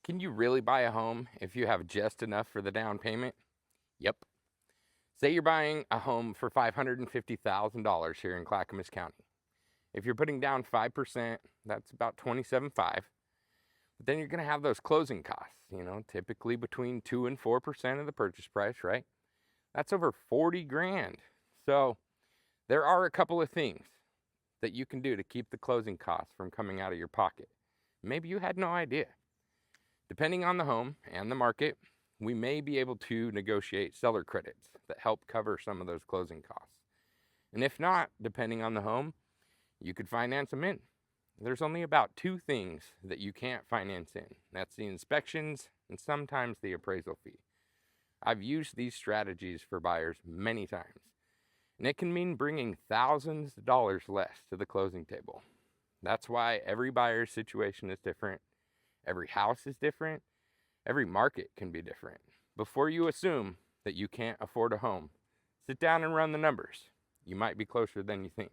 Can you really buy a home if you have just enough for the down payment? Yep. Say you're buying a home for $550,000 here in Clackamas County. If you're putting down 5%, that's about $27,500. But then you're going to have those closing costs, typically between 2 and 4% of the purchase price, right? That's over 40 grand. So there are a couple of things that you can do to keep the closing costs from coming out of your pocket. Maybe you had no idea. Depending on the home and the market, we may be able to negotiate seller credits that help cover some of those closing costs. And if not, depending on the home, you could finance them in. There's only about two things that you can't finance in. That's the inspections and sometimes the appraisal fee. I've used these strategies for buyers many times, and it can mean bringing thousands of dollars less to the closing table. That's why every buyer's situation is different. Every house is different. Every market can be different. Before you assume that you can't afford a home, sit down and run the numbers. You might be closer than you think.